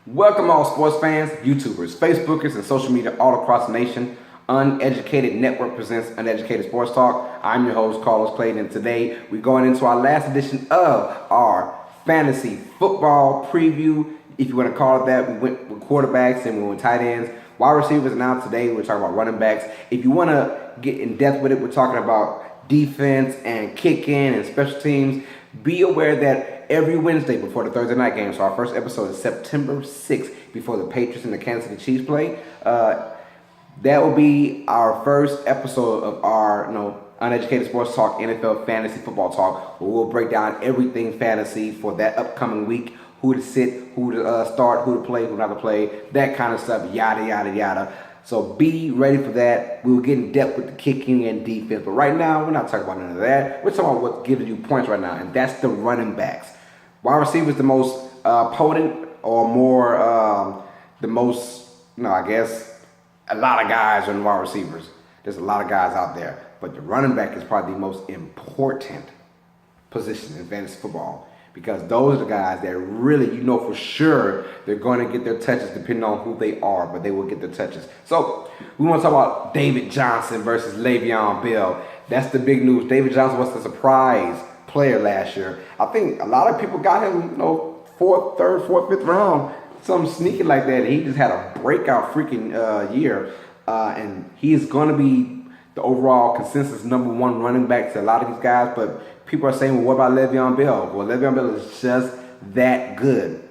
Welcome all sports fans, YouTubers, Facebookers, and social media all across the nation. Uneducated Network presents Uneducated Sports Talk. I'm your host, Carlos Clayton, and today we're going into our last edition of our fantasy football preview. If you want to call it that, we went with quarterbacks and we went tight ends. Wide receivers, and now today we're talking about running backs. If you want to get in depth with it, we're talking about defense and kicking and special teams. Be aware that every Wednesday before the Thursday night game, so our first episode is September 6th before the Patriots and the Kansas City Chiefs play. That will be our first episode of our Uneducated Sports Talk NFL Fantasy Football Talk, where we'll break down everything fantasy for that upcoming week. Who to sit, who to start, who to play, who not to play, that kind of stuff, yada, yada, yada. So be ready for that. We'll get in depth with the kicking and defense. But right now, we're not talking about none of that. We're talking about what's giving you points right now, and that's the running backs. Wide receiver is the most potent or more, the most, I guess, a lot of guys are in wide receivers. There's a lot of guys out there. But the running back is probably the most important position in fantasy football, because those are the guys that really, for sure, they're going to get their touches depending on who they are, but they will get their touches. So we want to talk about David Johnson versus Le'Veon Bell. That's the big news. David Johnson was the surprise player last year. I think a lot of people got him, fourth, fifth round, something sneaky like that. He just had a breakout freaking year, and he is going to be the overall consensus number one running back to a lot of these guys, but people are saying, well, what about Le'Veon Bell? Well, Le'Veon Bell is just that good.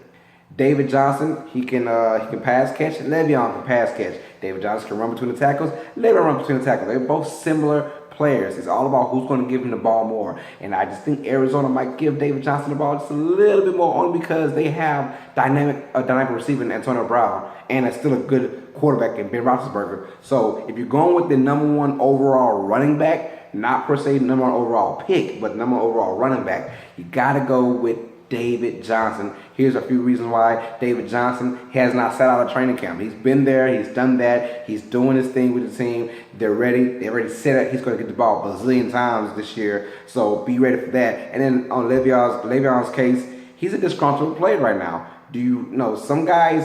David Johnson, he can pass catch. Le'Veon can pass catch. David Johnson can run between the tackles. Le'Veon run between the tackles. They're both similar players. It's all about who's going to give him the ball more. And I just think Arizona might give David Johnson the ball just a little bit more, only because they have dynamic receiver in Antonio Brown, and it's still a good quarterback in Ben Roethlisberger. So if you're going with the number one overall running back, not per se number one overall pick, but number one overall running back, you got to go with David Johnson. Here's a few reasons why David Johnson has not sat out of training camp. He's been there. He's done that. He's doing his thing with the team. They're ready. They already said it. He's going to get the ball a bazillion times this year. So be ready for that. And then on Le'Veon's case, he's a disgruntled player right now. Do you know some guys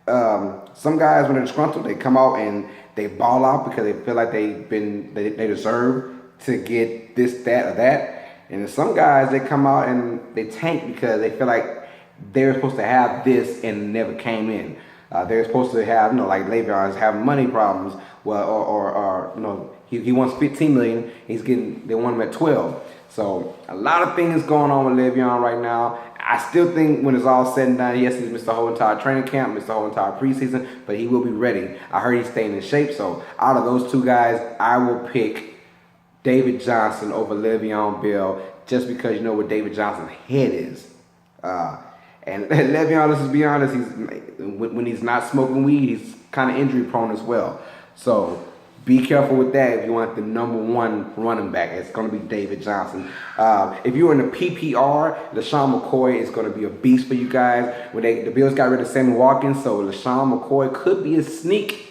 when they're disgruntled, they come out and they ball out because they feel like they deserve to get this, that, or that. And then some guys, they come out and they tank because they feel like they're supposed to have this and never came in. They're supposed to have, like Le'Veon is having money problems. Well, or he wants $15 million. They want him at 12. So a lot of things going on with Le'Veon right now. I still think when it's all said and done, yes, he's missed the whole entire training camp, missed the whole entire preseason, but he will be ready. I heard he's staying in shape. So out of those two guys, I will pick David Johnson over Le'Veon Bell, just because you know what David Johnson's head is. And Le'Veon, let's just be honest, when he's not smoking weed, he's kind of injury prone as well. So be careful with that if you want the number one running back. It's going to be David Johnson. If you're in the PPR, LeSean McCoy is going to be a beast for you guys. When the Bills got rid of Sammy Watkins, so LeSean McCoy could be a sneak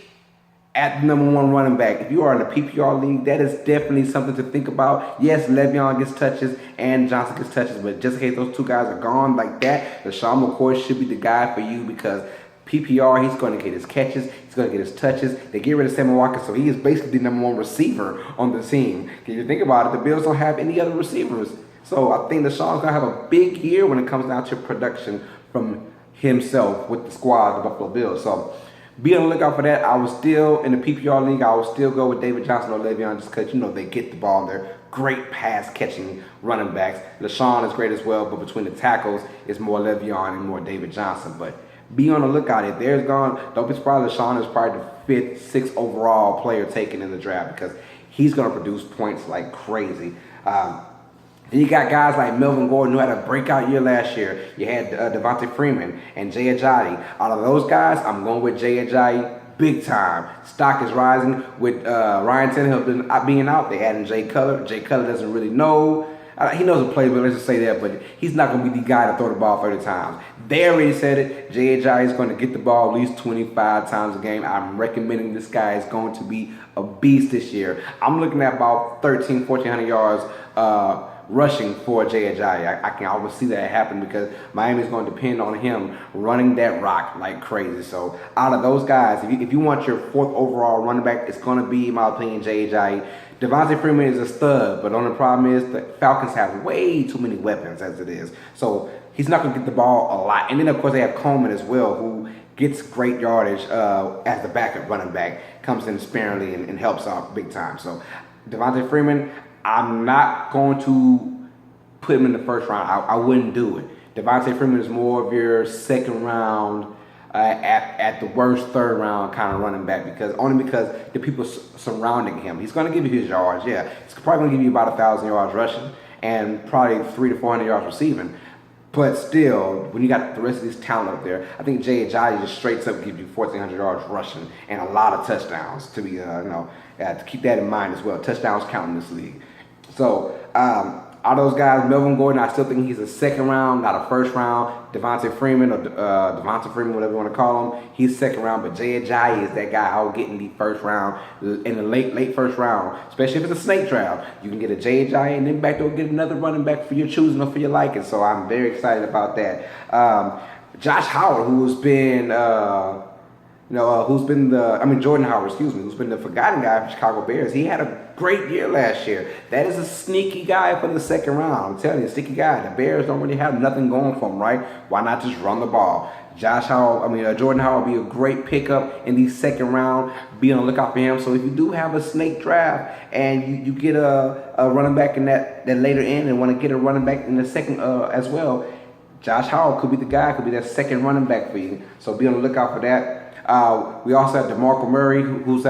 at the number one running back. If you are in a PPR league, that is definitely something to think about. Yes, Le'Veon gets touches and Johnson gets touches, but just in case those two guys are gone like that, LeSean McCoy should be the guy for you, because PPR, he's going to get his catches, he's going to get his touches. They get rid of Sammy Watkins, so he is basically the number one receiver on the team. If you think about it, the Bills don't have any other receivers. So I think LeSean's going to have a big year when it comes down to production from himself with the squad, the Buffalo Bills. So be on the lookout for that. I was still in the PPR league. I would still go with David Johnson or Le'Veon, just because they get the ball. They're great pass catching running backs. LeSean is great as well, but between the tackles, it's more Le'Veon and more David Johnson. But be on the lookout. If there's gone, don't be surprised. LeSean is probably the fifth, sixth overall player taken in the draft, because he's going to produce points like crazy. Then you got guys like Melvin Gordon, who had a breakout year last year. You had Devonta Freeman and Jay Ajayi. Out of those guys, I'm going with Jay Ajayi big time. Stock is rising with Ryan Tannehill being out. They adding Jay Cutler. Jay Cutler doesn't really know. He knows a play, but let's just say that. But he's not going to be the guy to throw the ball 30 times. They already said it. Jay Ajayi is going to get the ball at least 25 times a game. I'm recommending this guy is going to be a beast this year. I'm looking at about 1,400 yards rushing for Jay Ajayi. I can always see that happen because Miami's going to depend on him running that rock like crazy. So out of those guys, if you want your 4th overall running back, it's going to be, in my opinion, Jay Ajayi. Devonta Freeman is a stud, but the only problem is the Falcons have way too many weapons as it is. So he's not going to get the ball a lot. And then, of course, they have Coleman as well, who gets great yardage as the backup running back, comes in sparingly and helps out big time. So Devonta Freeman, I'm not going to put him in the first round. I wouldn't do it. Devonta Freeman is more of your second round, at the worst third round kind of running back, because the people surrounding him. He's going to give you his yards, yeah. He's probably going to give you about 1,000 yards rushing and probably 300 to 400 yards receiving. But still, when you got the rest of this talent up there, I think Jay Ajayi just straight up gives you 1,400 yards rushing and a lot of touchdowns. To be, to keep that in mind as well. Touchdowns count in this league. So out of those guys, Melvin Gordon, I still think he's a second round, not a first round. Devonta Freeman, whatever you want to call him, he's second round. But Jay Ajayi is that guy I would get in the first round, in the late first round, especially if it's a snake draft. You can get a Jay Ajayi and then back there get another running back for your choosing or for your liking. So I'm very excited about that. Josh Howard, who's been Jordan Howard, who's been the forgotten guy for Chicago Bears. He had a great year last year. That is a sneaky guy for the second round. I'm telling you, a sneaky guy. The Bears don't really have nothing going for him, right? Why not just run the ball? Jordan Howard would be a great pickup in the second round. Be on the lookout for him. So if you do have a snake draft and you get a running back in that later end and want to get a running back in the second as well, Josh Howard could be the guy, could be that second running back for you. So be on the lookout for that. We also have DeMarco Murray, who's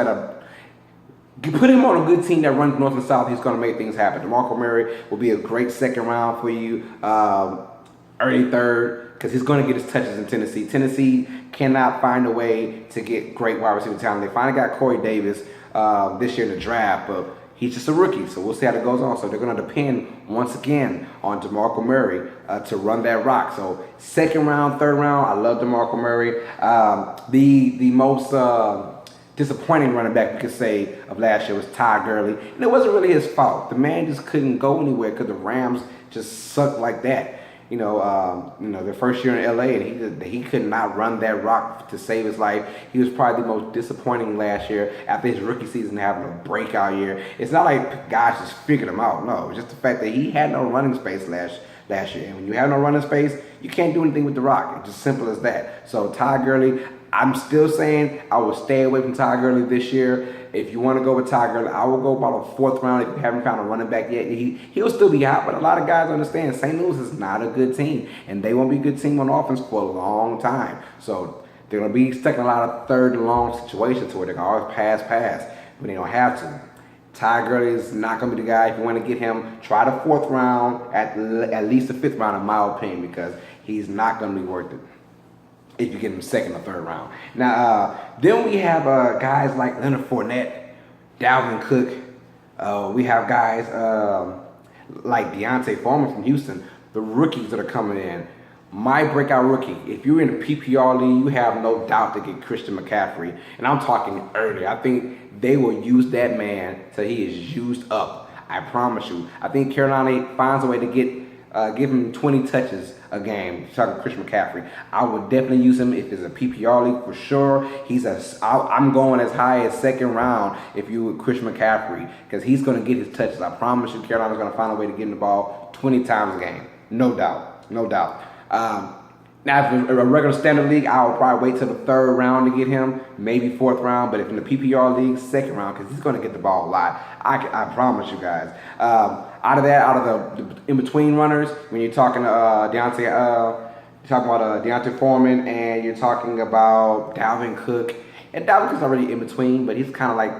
put him on a good team that runs north and south. He's going to make things happen. DeMarco Murray will be a great second round for you, early third, because he's going to get his touches in Tennessee. Tennessee cannot find a way to get great wide receiver talent. They finally got Corey Davis this year in the draft, but he's just a rookie, so we'll see how that goes on. So they're going to depend once again on DeMarco Murray to run that rock. So second round, third round, I love DeMarco Murray. The most disappointing running back we could say of last year was Ty Gurley, and it wasn't really his fault. The man just couldn't go anywhere because the Rams just sucked like that. Their first year in LA, and he could not run that rock to save his life. He was probably the most disappointing last year after his rookie season having a breakout year. It's not like guys just figured him out. No, it's just the fact that he had no running space last year. And when you have no running space, you can't do anything with the rock. It's just simple as that. So Ty Gurley, I'm still saying I will stay away from Ty Gurley this year. If you want to go with Ty Gurley, I will go about a fourth round if you haven't found a running back yet. He'll still be hot, but a lot of guys understand St. Louis is not a good team, and they won't be a good team on offense for a long time. So they're going to be stuck in a lot of third and long situations where they can always pass, but they don't have to. Ty Gurley is not going to be the guy. If you want to get him, try the fourth round, at least the fifth round, in my opinion, because he's not going to be worth it if you get him second or third round. Now, then we have guys like Leonard Fournette, Dalvin Cook. We have guys like Devonta Freeman from Houston, the rookies that are coming in. My breakout rookie, if you're in a PPR league, you have no doubt to get Christian McCaffrey. And I'm talking early. I think they will use that man till he is used up. I promise you. I think Carolina finds a way to give him 20 touches a game. Talking Christian McCaffrey, I would definitely use him if it's a PPR league for sure. I'm going as high as second round if you with Christian McCaffrey, because he's going to get his touches. I promise you, Carolina's going to find a way to get him the ball 20 times a game. No doubt. Now, if it's a regular standard league, I would probably wait till the third round to get him, maybe fourth round. But if in the PPR league, second round, because he's going to get the ball a lot. I promise you guys. Out of the in-between runners, when you're talking Devonta Freeman, and you're talking about Dalvin Cook, and Dalvin Cook's already in between, but he's kind of like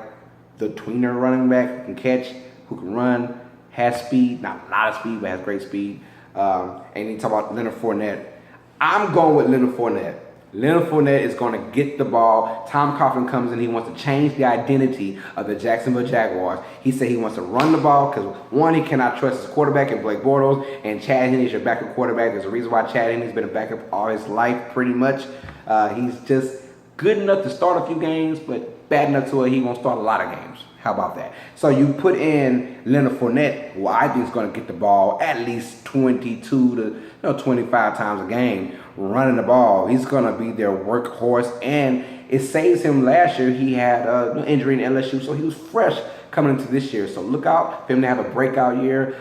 the tweener running back who can catch, who can run, has speed, not a lot of speed, but has great speed. And you talk about Leonard Fournette. I'm going with Leonard Fournette. Leonard Fournette is going to get the ball. Tom Coughlin comes in. He wants to change the identity of the Jacksonville Jaguars. He said he wants to run the ball because, one, he cannot trust his quarterback in Blake Bortles, and Chad Henne is your backup quarterback. There's a reason why Chad Henne's been a backup all his life, pretty much. He's just good enough to start a few games, but bad enough to where he won't start a lot of games. How about that? So you put in Leonard Fournette, who I think is going to get the ball at least 22 to 25 times a game running the ball. He's going to be their workhorse, and it saves him. Last year he had an injury in LSU, so he was fresh coming into this year. So look out for him to have a breakout year.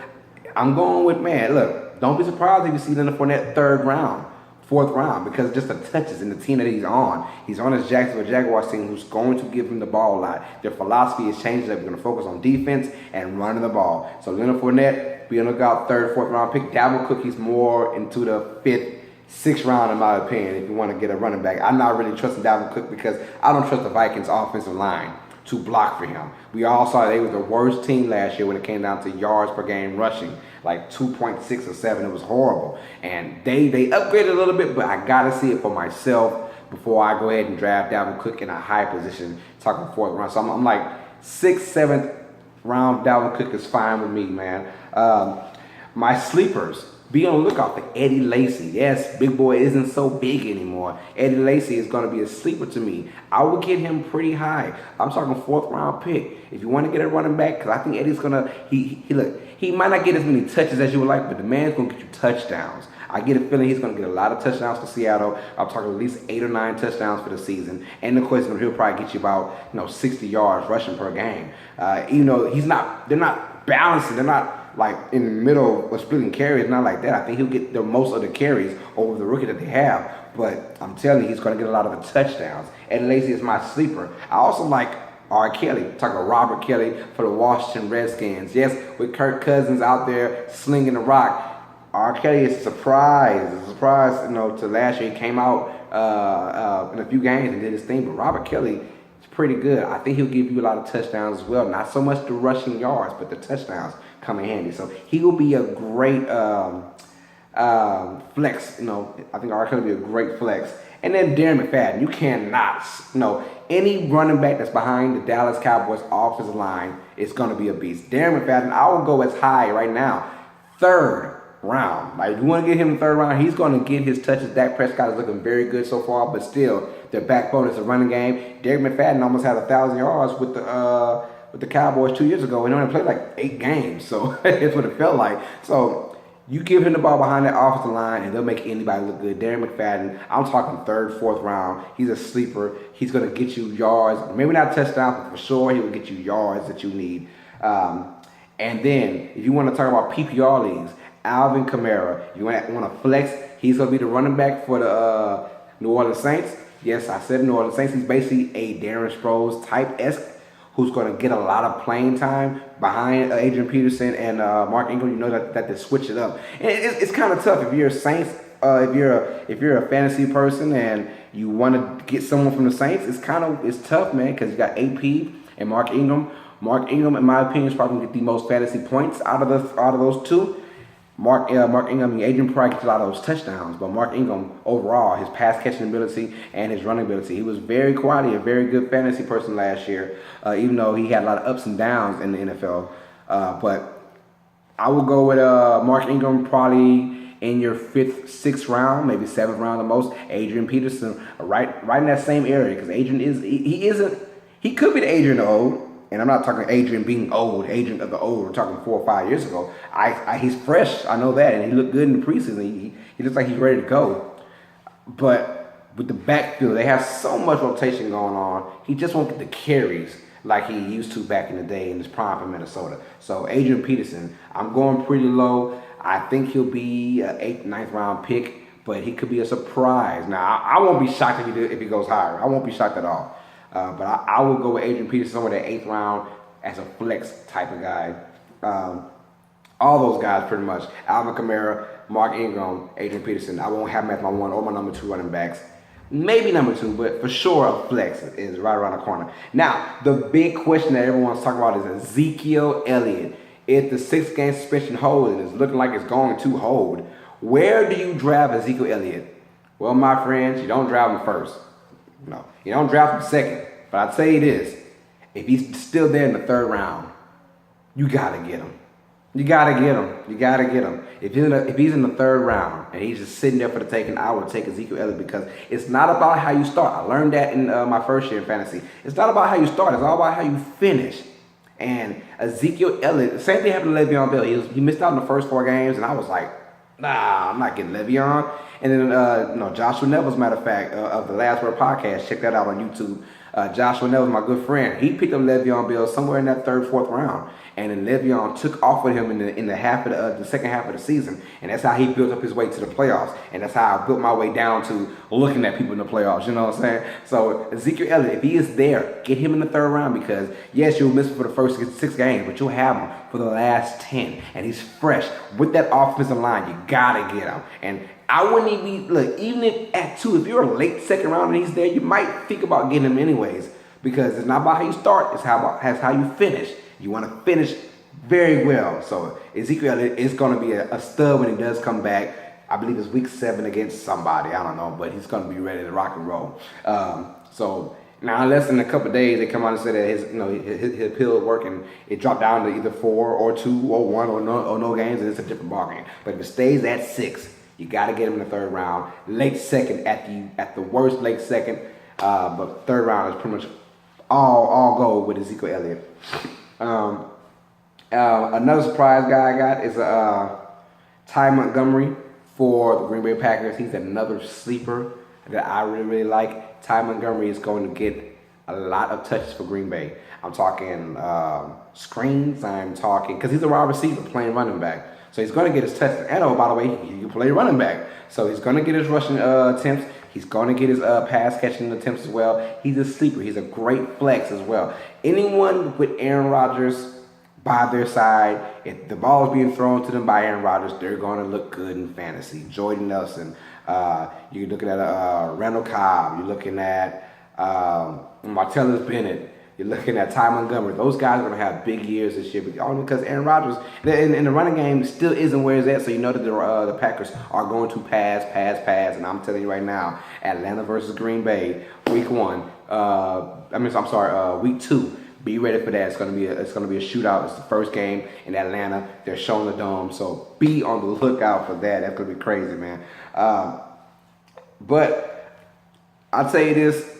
I'm going with, man, look, don't be surprised if you see Leonard Fournette third round, fourth round, because just the touches and the team that he's on. He's on his Jacksonville Jaguars team who's going to give him the ball a lot. Their philosophy is changing. They're going to focus on defense and running the ball. So Leonard Fournette, be on the lookout, third, fourth round pick. Dalvin Cook, he's more into the fifth, sixth round in my opinion if you want to get a running back. I'm not really trusting Dalvin Cook because I don't trust the Vikings offensive line to block for him. We all saw they were the worst team last year when it came down to yards per game rushing, like 2.6 or 7. It was horrible. And they upgraded a little bit, but I got to see it for myself before I go ahead and draft Dalvin Cook in a high position, talking fourth round. So I'm like 6th, 7th round Dalvin Cook is fine with me, man. My sleepers, be on the lookout for Eddie Lacy. Yes, big boy isn't so big anymore. Eddie Lacy is going to be a sleeper to me. I will get him pretty high. I'm talking fourth round pick. If you want to get a running back, because I think Eddie's going to, he might not get as many touches as you would like, but the man's going to get you touchdowns. I get a feeling he's going to get a lot of touchdowns for Seattle. I'm talking at least 8 or 9 touchdowns for the season. And of course, he'll probably get you about 60 yards rushing per game. They're not balancing. They're not like in the middle of splitting carries, not like that. I think he'll get the most of the carries over the rookie that they have. But I'm telling you, he's going to get a lot of the touchdowns. And Lacy is my sleeper. I also like R. Kelly, talking Robert Kelly for the Washington Redskins. Yes, with Kirk Cousins out there slinging the rock. R. Kelly is a surprise. To last year. He came out in a few games and did his thing. But Robert Kelly is pretty good. I think he'll give you a lot of touchdowns as well. Not so much the rushing yards, but the touchdowns come in handy. So he will be a great flex. I think R. Kelly will be a great flex. And then Darren McFadden. You cannot, any running back that's behind the Dallas Cowboys offensive line is going to be a beast. Darren McFadden, I will go as high right now, 3rd round. Like, if you want to get him in the 3rd round, he's going to get his touches. Dak Prescott is looking very good so far, but still, their backbone is a running game. Darren McFadden almost had 1,000 yards with the Cowboys 2 years ago, and he only played like 8 games, so that's what it felt like. So you give him the ball behind that offensive line, and they'll make anybody look good. Darren McFadden, I'm talking 3rd, 4th round. He's a sleeper. He's going to get you yards, maybe not touchdowns, but for sure he will get you yards that you need. And then if you want to talk about PPR leagues, Alvin Kamara, you want to flex, he's going to be the running back for the New Orleans Saints. Yes, I said New Orleans Saints. He's basically a Darren Sproles type-esque who's going to get a lot of playing time behind Adrian Peterson and Mark Ingram. You know that they switch it up. And it's kind of tough if you're a Saints, if you're a fantasy person and you want to get someone from the Saints. It's tough, man, because you got AP and Mark Ingram. Mark Ingram, in my opinion, is probably going to get the most fantasy points out of those two. Mark Ingram and Adrian probably gets a lot of those touchdowns, but Mark Ingram overall, his pass catching ability and his running ability, he was very quietly a very good fantasy person last year, even though he had a lot of ups and downs in the NFL. But I will go with Mark Ingram probably in your 5th, 6th round, maybe 7th round the most. Adrian Peterson right in that same area, because Adrian he could be the Adrian the old. And I'm not talking Adrian being old, Adrian of the old. We're talking 4 or 5 years ago. He's fresh. I know that. And he looked good in the preseason. He looks like he's ready to go. But with the backfield, they have so much rotation going on. He just won't get the carries like he used to back in the day in his prime for Minnesota. So Adrian Peterson, I'm going pretty low. I think he'll be an 8th, 9th round pick. But he could be a surprise. Now, I won't be shocked if he goes higher. I won't be shocked at all. But I will go with Adrian Peterson somewhere that 8th round as a flex type of guy. All those guys pretty much. Alvin Kamara, Mark Ingram, Adrian Peterson. I won't have him as my 1 or my number 2 running backs. Maybe number 2, but for sure a flex is right around the corner. Now, the big question that everyone's talking about is Ezekiel Elliot. If the 6-game suspension holds and it's looking like it's going to hold, where do you draft Ezekiel Elliot? Well, my friends, you don't draft him first. No, you don't draft him second. But I'll tell you this, if he's still there in the 3rd round, you got to get him. You gotta get him. You gotta get him. If he's in the third round and he's just sitting there for the taking, I would take Ezekiel Elliott because it's not about how you start. I learned that in my first year in fantasy. It's not about how you start. It's all about how you finish. And Ezekiel Elliott, same thing happened to Le'Veon Bell. He missed out in the first 4 games, and I was like, nah, I'm not getting Le'Veon. And then Joshua Neville's, matter of fact, of the Last Word podcast, check that out on YouTube. Joshua Neville, my good friend, he picked up Le'Veon Bell somewhere in that 3rd, 4th round, and then Le'Veon took off with him in the second half of the season, and that's how he built up his way to the playoffs, and that's how I built my way down to looking at people in the playoffs. You know what I'm saying? So Ezekiel Elliott, if he is there, get him in the 3rd round because yes, you'll miss him for the first 6 games, but you'll have him for the last 10, and he's fresh with that offensive line. You gotta get him, and I wouldn't even look, even if at 2, if you're a late 2nd round and he's there, you might think about getting him anyways, because it's not about how you start, it's how you finish. You want to finish very well. So Ezekiel is going to be a stud when he does come back. I believe it's week 7 against somebody, I don't know, but he's going to be ready to rock and roll. So now, unless in a couple of days they come out and say that his pill work and it dropped down to either 4 or 2 or 1 or no games, and it's a different ballgame. But if it stays at 6, you got to get him in the 3rd round. Late 2nd at the worst, late 2nd. But 3rd round is pretty much all go with Ezekiel Elliott. Another surprise guy I got is Ty Montgomery for the Green Bay Packers. He's another sleeper that I really like. Ty Montgomery is going to get a lot of touches for Green Bay. I'm talking screens. I'm talking because he's a wide receiver playing running back. So he's going to get his touches. And by the way, he can play running back. So he's going to get his rushing attempts. He's going to get his pass catching attempts as well. He's a sleeper. He's a great flex as well. Anyone with Aaron Rodgers by their side, if the ball is being thrown to them by Aaron Rodgers, they're going to look good in fantasy. Jordan Nelson. You're looking at Randall Cobb. You're looking at Martellus Bennett. You're looking at Ty Montgomery. Those guys are going to have big years this year, only because Aaron Rodgers in the running game still isn't where it's at. So you know that the Packers are going to pass. And I'm telling you right now, Atlanta versus Green Bay, week 1. Week 2. Be ready for that. It's going to be a shootout. It's the first game in Atlanta. They're showing the dome, so be on the lookout for that. That's going to be crazy, man. But I'll tell you this.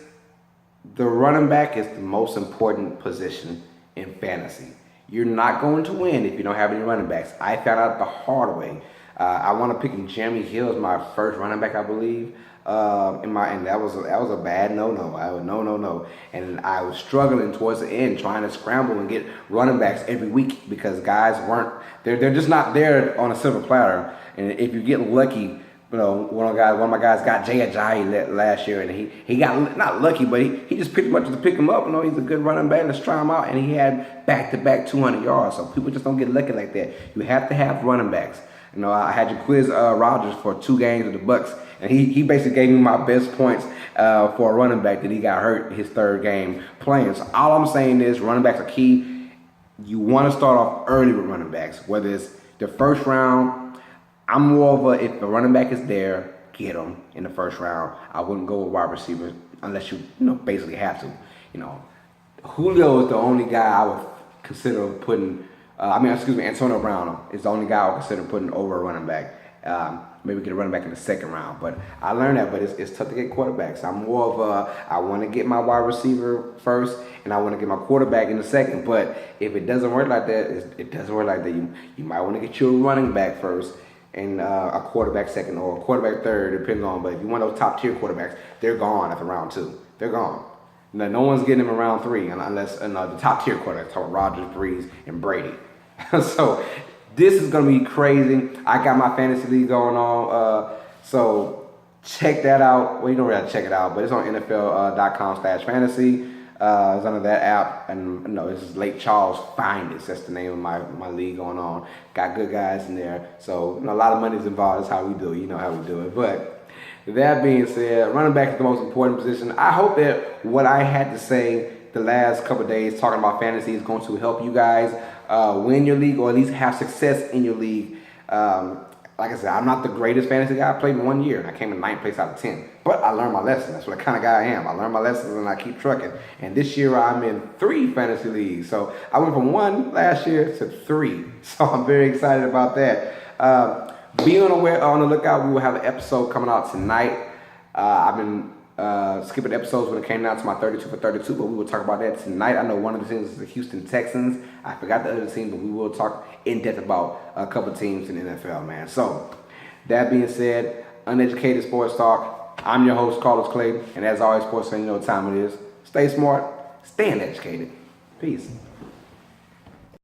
The running back is the most important position in fantasy. You're not going to win if you don't have any running backs. I found out the hard way. I wound up picking Jeremy Hill as my first running back, I believe. And that was a bad no. And I was struggling towards the end, trying to scramble and get running backs every week because guys they're just not there on a silver platter. And if you get lucky. One of my guys got Jay Ajayi last year, and he got not lucky, but he just picked him up to pick him up. He's a good running back. Let's try him out, and he had back-to-back 200 yards. So people just don't get lucky like that. You have to have running backs. I had Jaquiz Rodgers for 2 games with the Bucks, and he basically gave me my best points for a running back that he got hurt his 3rd game playing. So all I'm saying is running backs are key. You want to start off early with running backs, whether it's the 1st round. I'm more of if the running back is there, get him in the 1st round. I wouldn't go with wide receiver unless you basically have to. Julio is the only guy I would consider putting. Antonio Brown is the only guy I would consider putting over a running back. Maybe get a running back in the 2nd round. But I learned that, but it's tough to get quarterbacks. I'm more of I want to get my wide receiver first, and I want to get my quarterback in the 2nd. But if it doesn't work like that, it doesn't work like that. You might want to get your running back first. And a quarterback 2nd or a quarterback 3rd, depending on. But if you want those top tier quarterbacks, they're gone after round 2. They're gone. No one's getting them in round 3 unless the top tier quarterbacks, talking Rodgers, Breeze, and Brady. So this is gonna be crazy. I got my fantasy league going on. So check that out. Well, you don't really have to check it out, but it's on NFL.com/fantasy. It's under that app, and this is Lake Charles Finest. That's the name of my league going on. Got good guys in there, so a lot of money's involved. That's how we do it. You know how we do it. But that being said, running back is the most important position. I hope that what I had to say the last couple of days talking about fantasy is going to help you guys win your league or at least have success in your league. Like I said, I'm not the greatest fantasy guy. I played in 1 year, and I came in 9th place out of 10. But I learned my lesson. That's what kind of guy I am. I learned my lessons and I keep trucking. And this year I'm in 3 fantasy leagues. So I went from 1 last year to 3. So I'm very excited about that. Be on the lookout. We will have an episode coming out tonight. I've been skipping episodes when it came down to my 32 for 32, but we will talk about that tonight. I know one of the teams is the Houston Texans. I forgot the other team, but we will talk in depth about a couple teams in the NFL, man. So that being said, Uneducated Sports Talk. I'm your host, Carlos Clayton, and as always, sports fan, you know what time it is. Stay smart, stay uneducated. Peace.